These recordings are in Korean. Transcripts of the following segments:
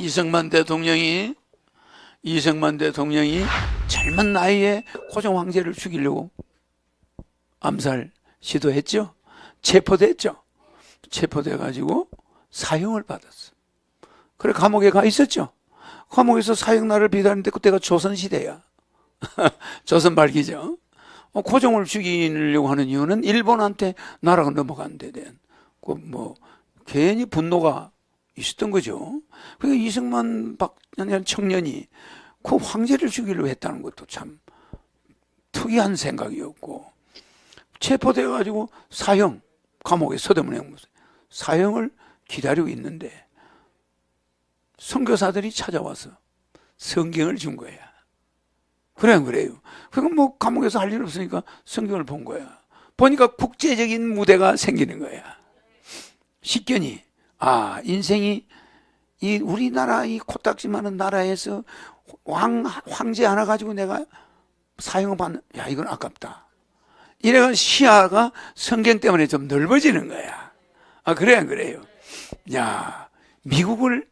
이승만 대통령이 젊은 나이에 고종 황제를 죽이려고 암살 시도했죠. 체포됐죠. 체포돼가지고 사형을 받았어. 그래 감옥에 가 있었죠. 감옥에서 사형날을 기다리는데 그때가 조선시대야. 조선 말기죠. 고종을 죽이려고 하는 이유는 일본한테 나라가 넘어간 데 대한 괜히 분노가 있었던 거죠. 그러니까 이승만 청년이 그 황제를 죽이려고 했다는 것도 참 특이한 생각이었고, 체포돼 가지고 사형, 감옥에 서대문에 사형을 기다리고 있는데 선교사들이 찾아와서 성경을 준 거야. 그래 안 그래요? 그러니까 감옥에서 할 일 없으니까 성경을 본 거야. 보니까 국제적인 무대가 생기는 거야. 식견이 인생이 이 우리나라 이 코딱지만한 나라에서 황제 하나 가지고 내가 사형을 받는, 이건 아깝다. 이래가 시야가 성경 때문에 좀 넓어지는 거야. 그래 안 그래요? 미국을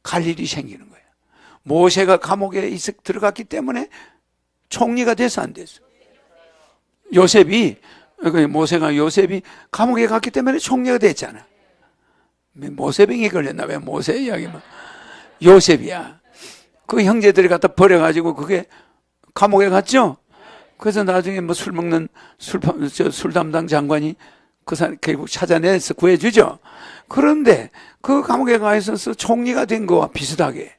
갈 일이 생기는 거야. 모세가 감옥에 들어갔기 때문에 총리가 돼서 안 됐어. 요셉이 감옥에 갔기 때문에 총리가 됐잖아. 모세병이 걸렸나? 왜 모세 이야기만. 요셉이야. 그 형제들이 갖다 버려가지고 그게 감옥에 갔죠? 그래서 나중에 술 먹는 술 담당 장관이 그 사람 결국 찾아내서 구해주죠. 그런데 그 감옥에 가 있어서 총리가 된 거와 비슷하게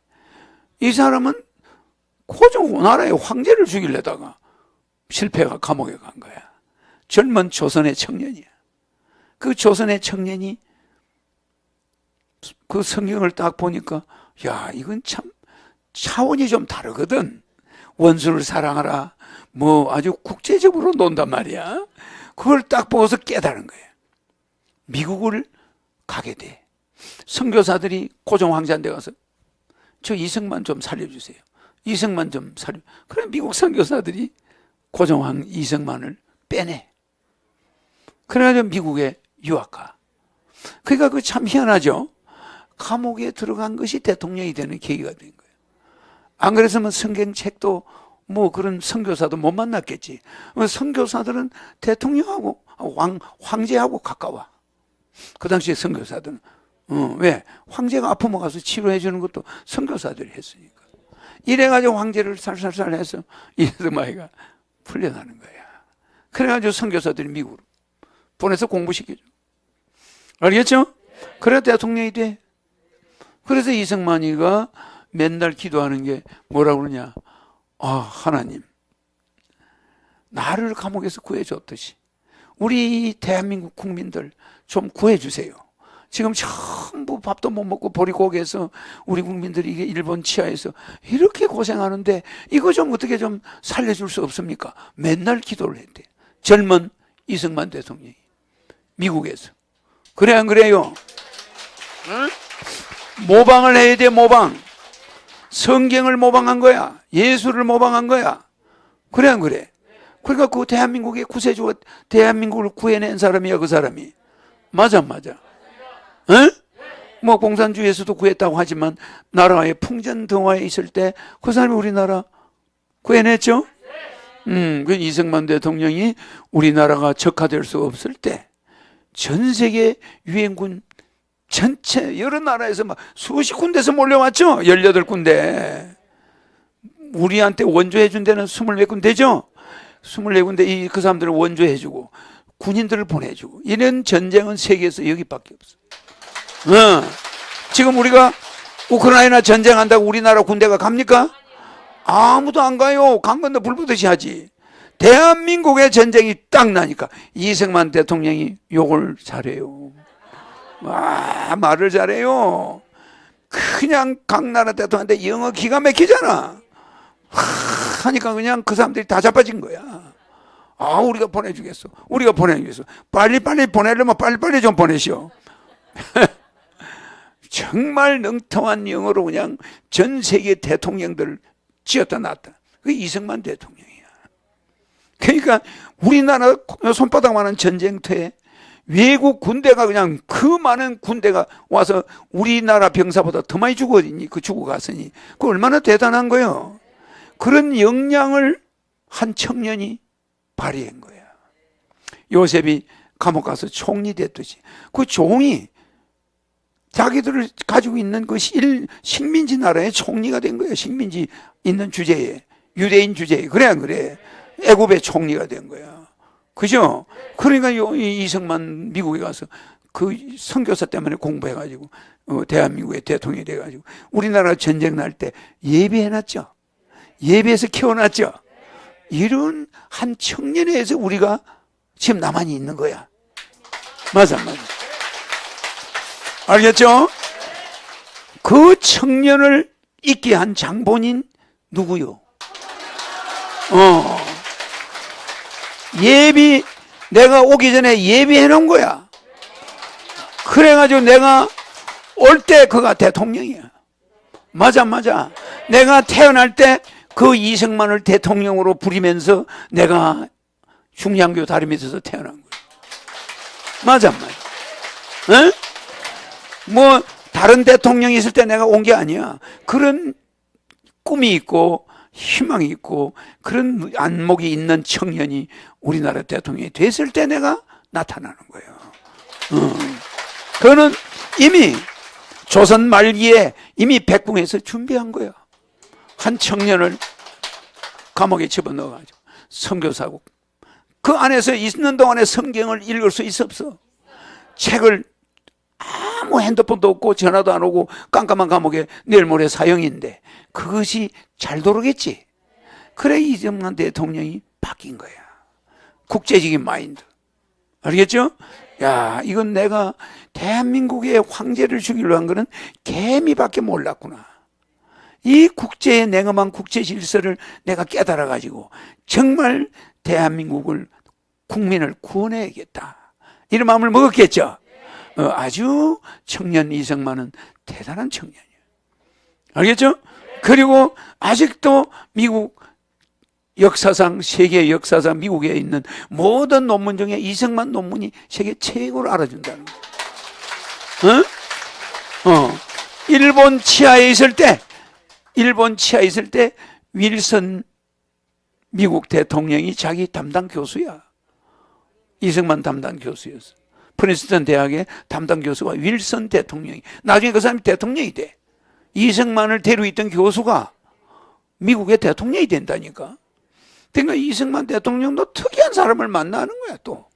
이 사람은 고종 나라의 황제를 죽이려다가 실패가 감옥에 간 거야. 젊은 조선의 청년이야. 그 조선의 청년이 그 성경을 딱 보니까 이건 참 차원이 좀 다르거든. 원수를 사랑하라 아주 국제적으로 논단 말이야. 그걸 딱 보고서 깨달은 거예요. 미국을 가게 돼. 선교사들이 고종 황제한테 가서 저 이승만 좀 살려주세요. 이승만 좀 그래 미국 선교사들이 고종 이승만을 빼내. 그래가지고 미국에 유학 가. 그러니까 그 참 희한하죠. 감옥에 들어간 것이 대통령이 되는 계기가 된 거예요. 안 그랬으면 성경책도 그런 선교사도 못 만났겠지. 선교사들은 대통령하고 황제하고 가까워. 그 당시에 선교사들은 왜? 황제가 아프면 가서 치료해 주는 것도 선교사들이 했으니까. 이래가지고 황제를 살살살 해서 이승만이가 풀려나는 거야. 그래가지고 선교사들이 미국으로 보내서 공부시켜줘. 알겠죠? 그래야 대통령이 돼. 그래서 이승만이가 맨날 기도하는 게 뭐라고 그러냐? 하나님, 나를 감옥에서 구해줬듯이 우리 대한민국 국민들 좀 구해주세요. 지금 전부 밥도 못 먹고 보리고개에서 우리 국민들이 이게 일본 치하에서 이렇게 고생하는데 이거 좀 어떻게 좀 살려줄 수 없습니까? 맨날 기도를 했대. 젊은 이승만 대통령이 미국에서. 그래 안 그래요? 응? 모방을 해야 돼. 모방. 성경을 모방한 거야. 예수를 모방한 거야. 그래 안 그래? 그러니까 그 대한민국의 구세주가 대한민국을 구해낸 사람이야. 그 사람이. 맞아. 응? 공산주의에서도 구했다고 하지만 나라의 풍전등화에 있을 때 그 사람이 우리나라 구해냈죠? 그 이승만 대통령이 우리나라가 적화될 수 없을 때 전 세계 유엔군 전체 여러 나라에서 수십 군데서 몰려왔죠. 18군데. 우리한테 원조해 준 데는 24군데죠. 24군데 그 사람들을 원조해 주고 군인들을 보내주고 이런 전쟁은 세계에서 여기밖에 없어. 지금 우리가 우크라이나 전쟁한다고 우리나라 군대가 갑니까? 아무도 안 가요. 간 건데 불 붙듯이 하지. 대한민국의 전쟁이 딱 나니까 이승만 대통령이 욕을 잘해요. 말을 잘해요. 그냥 각 나라 대통령한테 영어 기가 막히잖아. 하니까 그냥 그 사람들이 다 자빠진 거야. 우리가 보내주겠어. 빨리빨리 보내려면 빨리빨리 좀 보내시오. 정말 능통한 영어로 그냥 전 세계 대통령들을 쥐었다 놨다. 그게 이승만 대통령이야. 그러니까 우리나라 손바닥만한 전쟁터에 외국 군대가 그냥 그 많은 군대가 와서 우리나라 병사보다 더 많이 죽어갔으니 그 얼마나 대단한 거예요. 그런 역량을 한 청년이 발휘한 거야. 요셉이 감옥 가서 총리 됐듯이 그 종이 자기들을 가지고 있는 그 식민지 나라의 총리가 된 거예요. 식민지 있는 주제에, 유대인 주제에. 그래 안 그래? 애굽의 총리가 된 거야. 그죠? 그러니까 이승만 미국에 가서 그 선교사 때문에 공부해가지고 대한민국의 대통령이 돼가지고 우리나라 전쟁 날 때 예비해놨죠. 예비해서 키워놨죠. 이런 한 청년에 의해서 우리가 지금 나만이 있는 거야. 맞아. 알겠죠? 그 청년을 있게 한 장본인 누구요? 내가 오기 전에 예비해 놓은 거야. 그래가지고 내가 올 때 그가 대통령이야. 맞아. 내가 태어날 때 그 이승만을 대통령으로 부리면서 내가 중량교 다리 밑에서 태어난 거야. 맞아. 응? 뭐 다른 대통령이 있을 때 내가 온 게 아니야. 그런 꿈이 있고 희망이 있고 그런 안목이 있는 청년이 우리나라 대통령이 됐을 때 내가 나타나는 거예요. 그거는 이미 조선 말기에 이미 백궁에서 준비한 거야. 한 청년을 감옥에 집어넣어가지고 선교사고 그 안에서 있는 동안에 성경을 읽을 수 있었어. 책을 아무 핸드폰도 없고 전화도 안 오고 깜깜한 감옥에 내일 모레 사형인데 그것이 잘 도르겠지. 그래 이승만 대통령이 바뀐 거야. 국제적인 마인드. 알겠죠? 야, 이건 내가 대한민국의 황제를 죽이려 한 거는 개미밖에 몰랐구나. 이 국제의 냉엄한 국제 질서를 내가 깨달아가지고 정말 대한민국을 국민을 구원해야겠다. 이런 마음을 먹었겠죠. 아주 청년 이승만은 대단한 청년이에요. 알겠죠? 그리고 아직도 미국 역사상, 세계 역사상 미국에 있는 모든 논문 중에 이승만 논문이 세계 최고로 알아준다는 거예요. 일본 치하에 있을 때 윌슨 미국 대통령이 자기 담당 교수야. 이승만 담당 교수였어. 프린스턴 대학의 담당 교수가 윌슨 대통령이. 나중에 그 사람이 대통령이 돼. 이승만을 데려있던 교수가 미국의 대통령이 된다니까. 그러니까 이승만 대통령도 특이한 사람을 만나는 거야 또.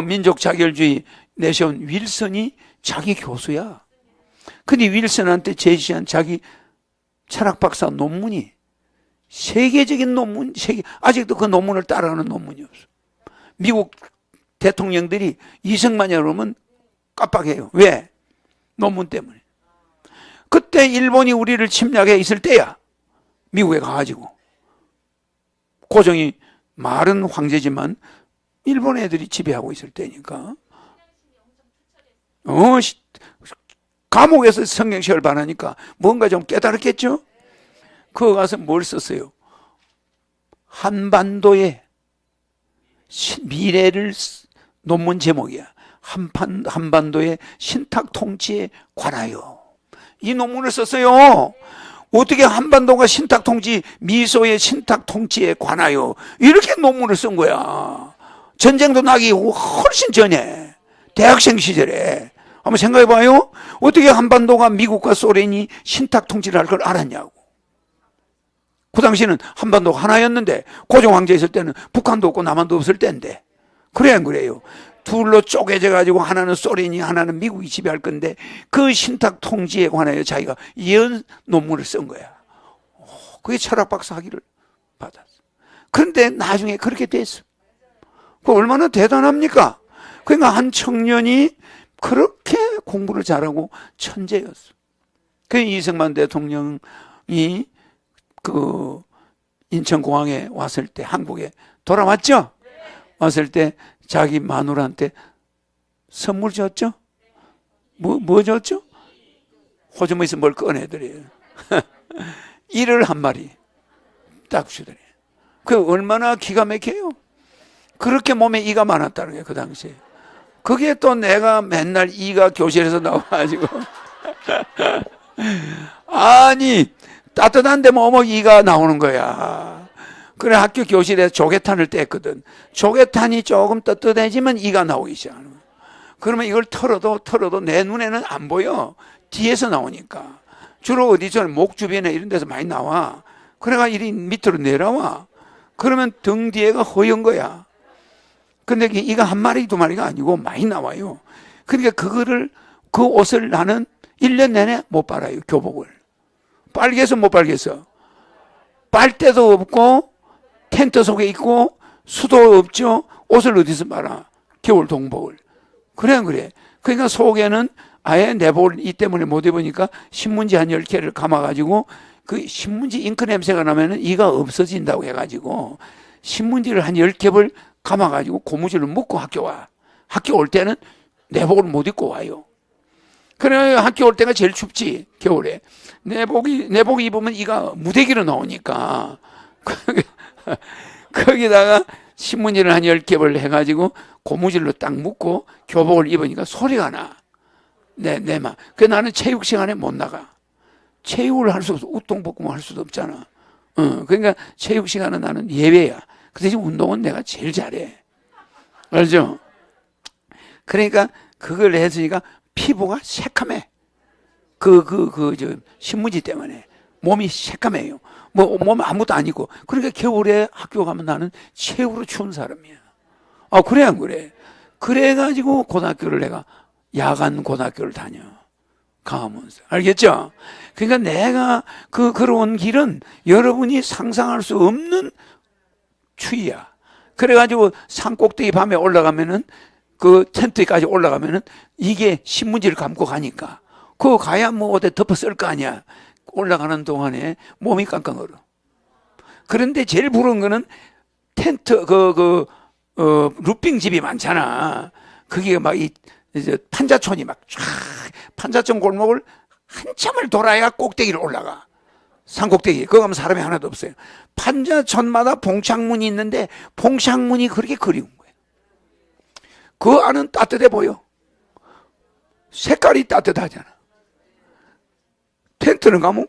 민족 자결주의 내세운 윌슨이 자기 교수야. 근데 윌슨한테 제시한 자기 철학 박사 논문이 세계적인 논문, 아직도 그 논문을 따라가는 논문이 없어. 미국 대통령들이 이승만이라고 그러면 깜빡해요. 왜? 논문 때문에. 그때 일본이 우리를 침략해 있을 때야. 미국에 가가지고. 고종이 말은 황제지만 일본 애들이 지배하고 있을 때니까. 감옥에서 성경시험을 반하니까 뭔가 좀 깨달았겠죠? 그거 가서 뭘 썼어요? 한반도의 미래를 논문 제목이야. 한반도의 신탁 통치에 관하여. 이 논문을 썼어요. 어떻게 한반도가 신탁 통치, 미소의 신탁 통치에 관하여 이렇게 논문을 쓴 거야. 전쟁도 나기 훨씬 전에 대학생 시절에. 한번 생각해 봐요. 어떻게 한반도가 미국과 소련이 신탁 통치를 할 걸 알았냐고. 그 당시에는 한반도가 하나였는데 고종 황제 있을 때는 북한도 없고 남한도 없을 때인데. 그래 안 그래요? 둘로 쪼개져 가지고 하나는 소련이 하나는 미국이 지배할 건데 그 신탁 통치에 관하여 자기가 예언 논문을 쓴 거야. 그게 철학 박사 학위를 받았어. 그런데 나중에 그렇게 됐어. 그 얼마나 대단합니까? 그러니까 한 청년이 그렇게 공부를 잘하고 천재였어. 그 이승만 대통령이 그 인천공항에 왔을 때 한국에 돌아왔죠? 왔을 때 자기 마누라한테 선물 줬죠? 뭐 줬죠? 호주머니에서 뭘 꺼내드려요. 이를 한 마리 딱 주더래요. 그 얼마나 기가 막혀요. 그렇게 몸에 이가 많았다는 거예요, 그 당시에. 그게 또 내가 맨날 이가 교실에서 나와가지고 아니 따뜻한데 뭐 이가 나오는 거야. 그래 학교 교실에 조개탄을 뗐거든. 조개탄이 조금 뜨뜻해지면 이가 나오기 시작하는 거야. 그러면 이걸 털어도 내 눈에는 안 보여. 뒤에서 나오니까. 주로 어디서 목 주변에 이런 데서 많이 나와. 그래가 이리 밑으로 내려와. 그러면 등 뒤에가 허연 거야. 근데 이가 한 마리 두 마리가 아니고 많이 나와요. 그러니까 그 옷을 나는 1년 내내 못 빨아요. 교복을. 빨겠어 못 빨겠어? 빨 데도 없고 텐트 속에 있고 수도 없죠. 옷을 어디서 빨아? 겨울 동복을. 그래. 그러니까 속에는 아예 내복을 이 때문에 못 입으니까 신문지 한 10개를 감아가지고 그 신문지 잉크 냄새가 나면은 이가 없어진다고 해가지고 신문지를 한 10겹을 감아가지고 고무줄을 묶고 학교 와. 학교 올 때는 내복을 못 입고 와요. 그래 학교 올 때가 제일 춥지 겨울에. 내복 입으면 이가 무대기로 나오니까 거기다가 신문지를 한 10겹을 해가지고 고무줄로 딱 묶고 교복을 입으니까 소리가 나. 내마. 그 나는 체육 시간에 못 나가. 체육을 할 수 없어. 우통복구만 할 수도 없잖아. 그러니까 체육 시간은 나는 예외야. 그 대신 운동은 내가 제일 잘해. 알죠? 그러니까 그걸 했으니까 피부가 새카매. 신문지 때문에. 몸이 새까매요. 몸 아무것도 아니고. 그러니까 겨울에 학교 가면 나는 최고로 추운 사람이야. 아, 그래, 안 그래? 그래가지고 고등학교를 내가 야간 고등학교를 다녀. 가면서. 알겠죠? 그러니까 내가 걸어온 길은 여러분이 상상할 수 없는 추위야. 그래가지고 산 꼭대기 밤에 올라가면은 그 텐트까지 올라가면은 이게 신문지를 감고 가니까 그거 가야 뭐 어디 덮어 쓸 거 아니야. 올라가는 동안에 몸이 깡깡 얼어. 그런데 제일 부러운 거는 텐트 루핑 집이 많잖아. 그게 막 이제 판자촌이 막 쫙 판자촌 골목을 한참을 돌아야 꼭대기를 올라가. 산 꼭대기. 거기 가면 사람이 하나도 없어요. 판자촌마다 봉창문이 있는데 봉창문이 그렇게 그리운 거예요. 그 안은 따뜻해 보여. 색깔이 따뜻하잖아. 텐트는 가면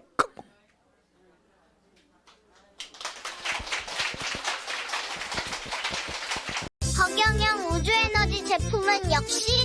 허경영 우주에너지 제품은 역시